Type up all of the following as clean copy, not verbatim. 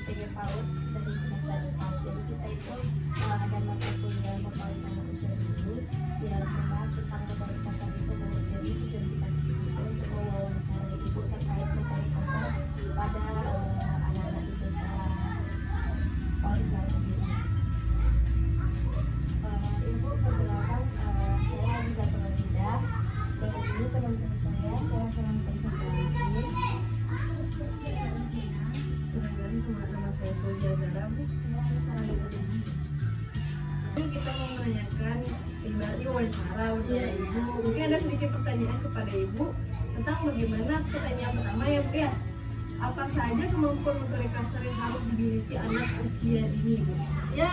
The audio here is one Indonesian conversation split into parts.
PG PAUD dari semester 4. Jadi kita itu ada mata kuliah PAUD anak usia dini yang membahas tentang motorik kasar itu mulai dari tujuan kita di sini untuk mewawancarai ibu terkait motorik kasar pada anak-anak IPK PAUD lain ini. Ibu perkenalkan, saya Aziza Tulanida dan ini teman-teman saya akan presentasi. Nama saya Fauziah Zahra, Bu. Kita mau menanyakan ibaratnya wawancara udah ibu. Mungkin ada sedikit pertanyaan kepada ibu tentang bagaimana pertanyaan pertama ya Bu ya. Apa saja kemampuan motorik kasar yang harus dimiliki anak usia dini Bu? Ya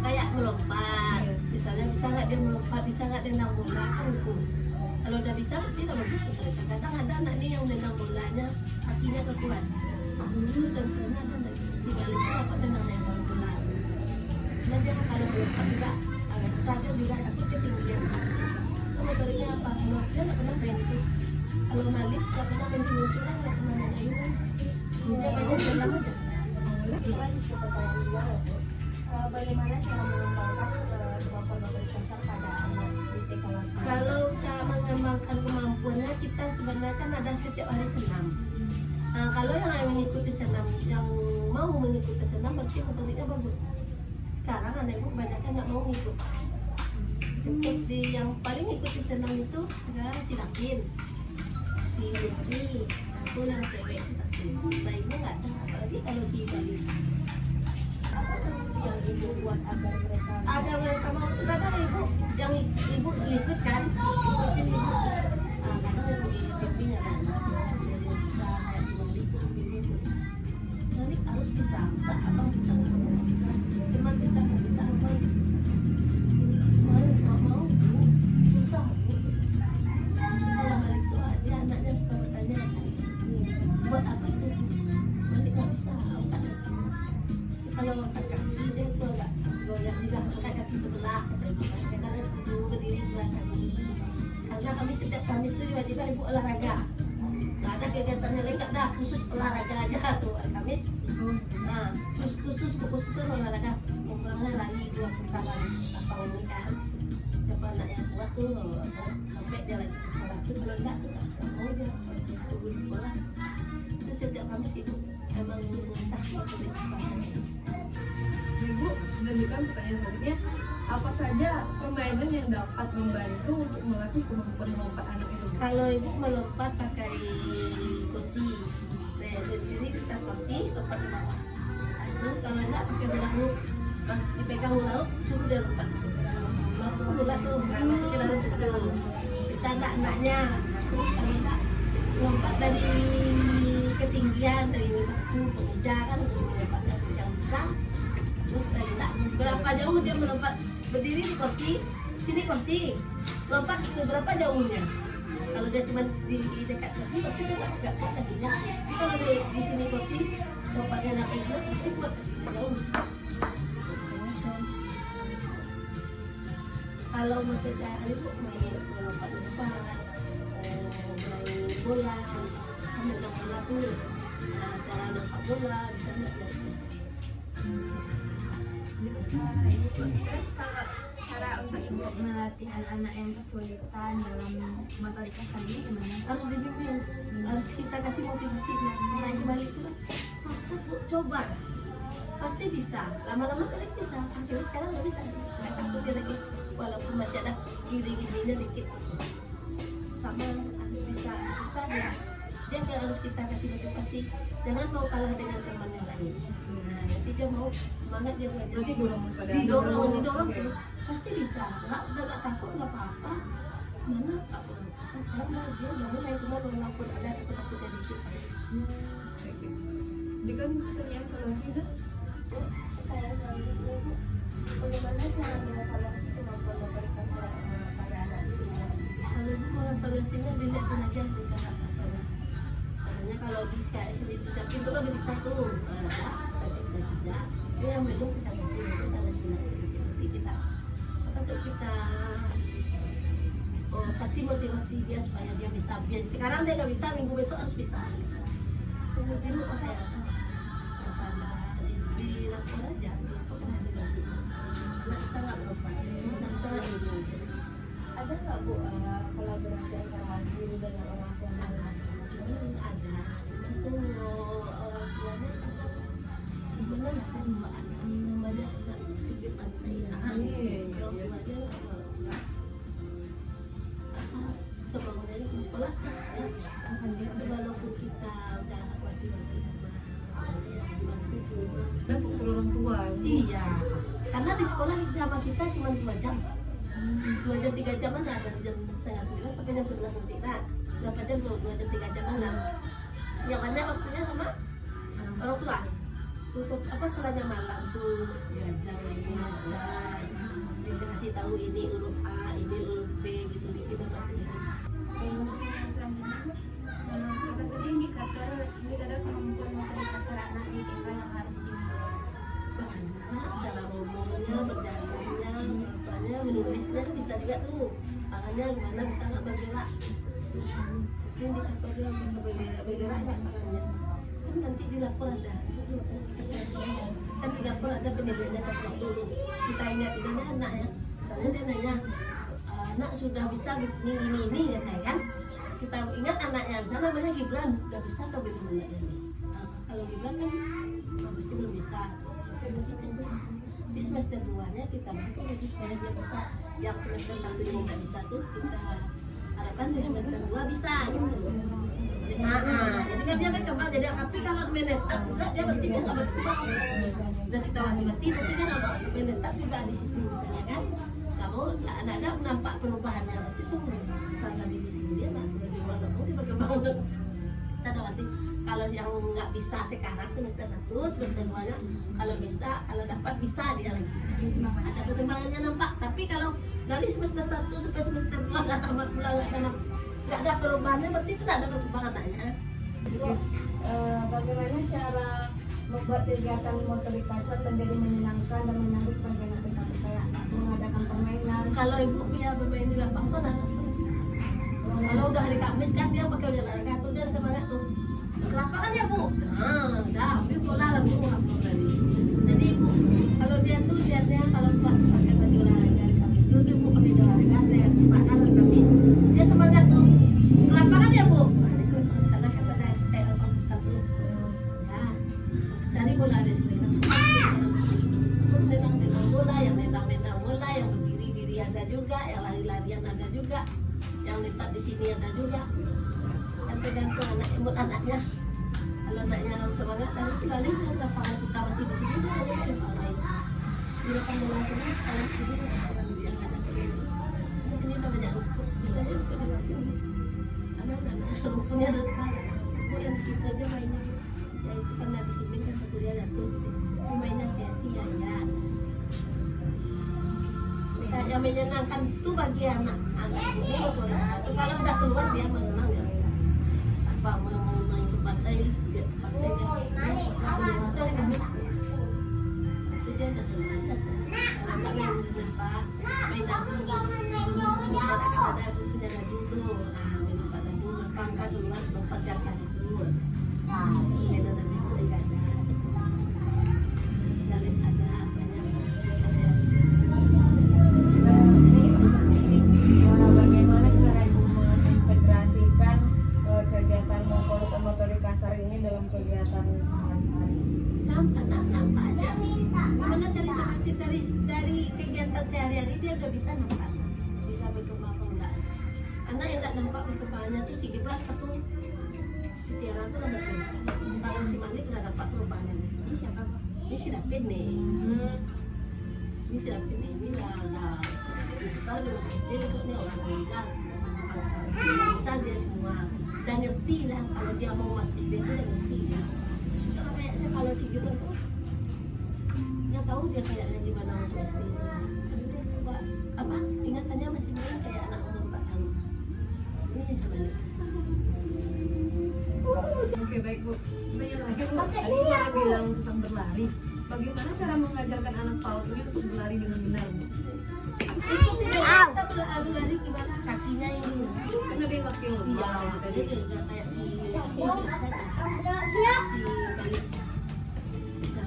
kayak melompat, misalnya bisa nggak dia melompat, bisa nggak dia nendang bola kan itu. Kalau udah bisa pasti udah bagus. Kadang ada anak nih yang nendang bolanya kakinya kekuat. Dulu contohnya ada di balik itu apa nendang bola. Nah dia kalau melompat juga agak susah, dia juga takut ketinggian. Motoriknya apa? Dia nggak pernah main itu. Kalau Malik nggak pernah main munculan, nggak pernah main ayunan. Dia mainnya jalan aja. Bukan pertanyaan juga ya, Bu. Bagaimana cara mengembangkan kemampuan motorik kasar pada anak IPK lain? Kalau cara mengembangkan kemampuannya, kita sebenarnya kan ada setiap hari senam. Nah, kalau yang mengikuti senam, yang mau mengikuti senam berarti motoriknya bagus. Sekarang anak ibu banyak yang nggak mau ngikut. Untuk di yang paling ikuti senam itu sekarang si Dakin, si Lutfi, aku yang cewek itu satu. Nah ibu nggak ada, apalagi kalau si Bali. Apa solusi yang ibu buat agar mereka Mau itu kadang ibu yang ibu ikut kan, ikutin ibu. Nah, kadang ibu dibimbing ada anak jadi bisa kayak si Bali itu dibimbing. Balik harus bisa abang bisa, kamu bisa, teman bisa, nggak bisa, abang bisa. Mau susah Bu. Kalau Balik itu dia anaknya suka bertanya, buat apa itu? Balik nggak bisa angkat kaki. Kalau angkat kaki dia tuh agak goyang juga, angkat kaki sebelah. Kadang tidur berdiri sebelah kaki. Karena kami setiap Kamis itu tiba-tiba ibu olahraga. Nggak ada kegiatannya lain, nggak ada, khusus olahraga aja tuh hari Kamis. Nah, khususan olahraga, pulangnya lari 2 putaran lapangan ini kan. Siapa anak yang kuat tuh sampai dia lagi ke sekolah tuh, kalau enggak tuh nggak mau dia tunggu di sekolah. Itu setiap Kamis ibu emang mengasah motorik kasar. Ibu melanjutkan pertanyaan selanjutnya, apa saja permainan yang dapat membantu untuk melatih kemampuan melompat anak itu? Kalau ibu melompat pakai kursi, dari sini kita kursi lompat ke bawah. Nah, terus kalau enggak pakai hula hoop, pas dipegang hula hoop suruh dia lompat. Hula tuh kan masuk ke dalam situ. Bisa anak-anaknya. Terus kalau enggak lompat dari ketinggian dari batu ke meja kan lompat yang besar. Terus kalau enggak berapa jauh dia melompat, berdiri di kursi, sini kursi, lompat itu berapa jauhnya? Kalau dia cuma di dekat kursi, berarti dia nggak kuat kakinya. Tapi kalau di sini kursi, lompatnya naik itu, berarti kuat kakinya jauh. Kalau mau cerita ibu main lompat-lompat, main bola, menendang bola tuh, cara nangkap bola bisa nggak dari Ini terus kalau cara untuk ibu melatih anak-anak yang kesulitan dalam motorik kasar ini gimana? harus dibimbing, harus kita kasih motivasi. Nah balik itu coba pasti bisa, lama-lama kalian bisa. Akhirnya sekarang nggak bisa, nggak takut dia lagi walaupun masih ada gini-gininya dikit, sama harus bisa dia kan harus kita kasih motivasi, jangan mau kalah dengan teman yang lain. Nah nanti dia mau semangat, dia belajar. Berarti didorong tuh pasti bisa, nggak takut, nggak apa-apa. Mana Pak? Sekarang dia udah mulai, cuma walaupun ada takut-takutnya dikit. Jadi kan pertanyaan evaluasi itu Saya selanjutnya Bu, bagaimana cara mengevaluasi kemampuan motorik kasar pada anak itu? Kalau ibu mau evaluasinya dilihat aja di kakak. Karena kalau bisa SD tapi itu kan bisa tuh, tapi tidak. Itu yang belum kita kasih, itu tanda sinar sedikit kita. Apa tuh kita kasih motivasi dia supaya dia bisa. Sekarang dia nggak bisa, minggu besok harus bisa. Kemudian apa ya? Tambah ada nggak Bu kolaborasi antara guru dengan orang tua dan Ada itu orang tuanya sebenarnya kan banyak pikir pantai orang tuanya sebelumnya di sekolah walaupun kita udah waktu-waktu Dan faktor orang tua. iya karena di sekolah sama kita cuma 2 jam 2 jam 3 jam ada dari jam setengah 9 sampai jam 11 nanti nah berapa jam tuh 2 jam 3 jam yang mana waktunya sama orang tua untuk apa sekolahnya malam tuh belajar ini belajar dikasih tahu ini huruf A ini huruf B gitu dikit apa sendiri apa saja indikator kemampuan motorik kasar anak di TK yang harus dimulai? banyak cara ngomongnya berjalannya apanya menulisnya bisa juga tuh tangannya gimana bisa nggak bergerak itu indikatornya bisa bergerak nggak tangannya kan nanti di lapor ada kan di lapor ada penilaiannya satu dulu kita ingat-ingatnya anak ya soalnya dia nanya anak sudah bisa ini katanya kan kita ingat anaknya misalnya namanya Gibran udah bisa atau belum anaknya ini kalau Gibran kan berarti belum bisa masih cenderung di semester 2 nya kita bantu lagi supaya dia bisa yang semester 1 yang nggak bisa tuh kita harapkan di semester 2 bisa gitu jadi kan dia kan kembali jadi tapi kalau menetap juga dia berarti dia nggak berkembang dan kita mati tapi dia nggak mau menetap juga di situ misalnya kan nggak mau anak-anak nampak perubahannya berarti tuh salah diri sendiri dia nggak dia berkembang kita nanti kalau yang nggak bisa sekarang semester 1 semester 2 nya kalau bisa kalau dapat bisa dia lagi ada perkembangannya nampak tapi kalau dari semester 1 sampai semester 2 nggak tamat pula nggak ada perubahannya berarti itu nggak ada perkembangan anaknya. Bagaimana cara membuat kegiatan motorik kasar menjadi menyenangkan dan menarik bagi anak-anak kayak mengadakan permainan? Kalau ibu punya bermain di lapangan kan anak kalau udah hari Kamis kan dia pakai olahraga tuh dia semangat tuh ke lapangan ya bu udah ambil bola lah bu jadi ibu kalau dia tuh dia kalau pakai baju olahraga hari Kamis dulu dia bu pakai olahraga dia pakai hari Kamis dia semangat tuh ke lapangan ya bu karena kan ada kayak lapangan satu ya cari bola di sini langsung nendang bola yang nendang bola yang berdiri ada juga yang lari-larian ada juga yang letak di sini ada juga kan tergantung anaknya kalau anaknya semangat nanti balik ke lapangan kita masih di sini dia ada di lapangan di lapangan bola sini kalau di sini yang ada sini di sini udah banyak rumput biasanya rumput di sini anak-anak rumputnya ada rumput yang di situ aja mainnya ya itu kan dari sini kan satu dia ada tuh mainnya hati-hati ya yang menyenangkan itu bagi anak-anak itu kalau udah keluar dia mau senang ya apa mau main ke pantai dia pantai dia keluar itu hari Kamis itu dia udah senang anak main apa main dadu ada punya dadu tuh main dadu pangkat keluar lompat di atas itu main dadu itu tidak ada jalan ada Bagaimana cara ibu mengintegrasikan kegiatan motorik kasar ini dalam kegiatan sehari-hari? Nampak aja. Gimana cari dari kegiatan sehari-hari dia udah bisa nampak, bisa berkembang atau enggak. Anak yang nggak nampak perkembangannya tuh si Gibran satu, si Tiara tuh ada berkembang. Kalau si Malik udah dapat perubahannya di sini siapa? Ini si David nih. Ini si David nih ini lah. Kalau dia masuk SD besoknya olahraga bisa dia semua udah ngerti lah kalau dia mau masuk SD itu udah ngerti ya. Kalau kayaknya kalau si Gibran tuh nggak tahu dia kayaknya gimana masuk SD dia coba apa ingatannya masih main kayak anak umur 4 tahun ini sebenarnya Oke baik bu, banyak lagi bu. Tadi kita bilang tentang berlari. Bagaimana cara mengajarkan anak PAUD ini untuk berlari dengan benar bu? ikuti dong kita berlari gimana kakinya ini Karena dia nggak feel iya tadi. jadi udah kayak si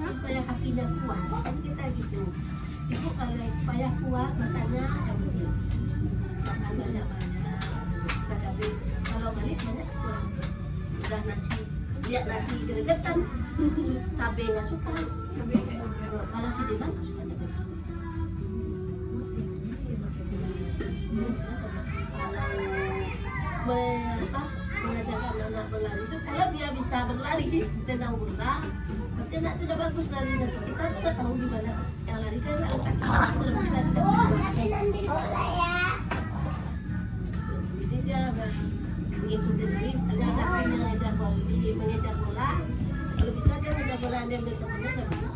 supaya kakinya kuat kan kita gitu ibu kalau supaya kuat matanya yang begini makan banyak-banyak. Tapi kalau balik banyak kurang. Udah nasi, lihat nasi gregetan, cabai nggak suka. Cabai kayak Kalau si Dilan nggak suka cabai. Mengajarkan anak berlari itu kalau dia bisa berlari tendang bola, berarti anak itu udah bagus larinya. Kita nggak tahu gimana yang lari kan harus kaki terus jadi dia mengikuti diri. Misalnya ada yang mengejar bola, kalau bisa dia mengejar bola dia ambil temannya nggak bisa.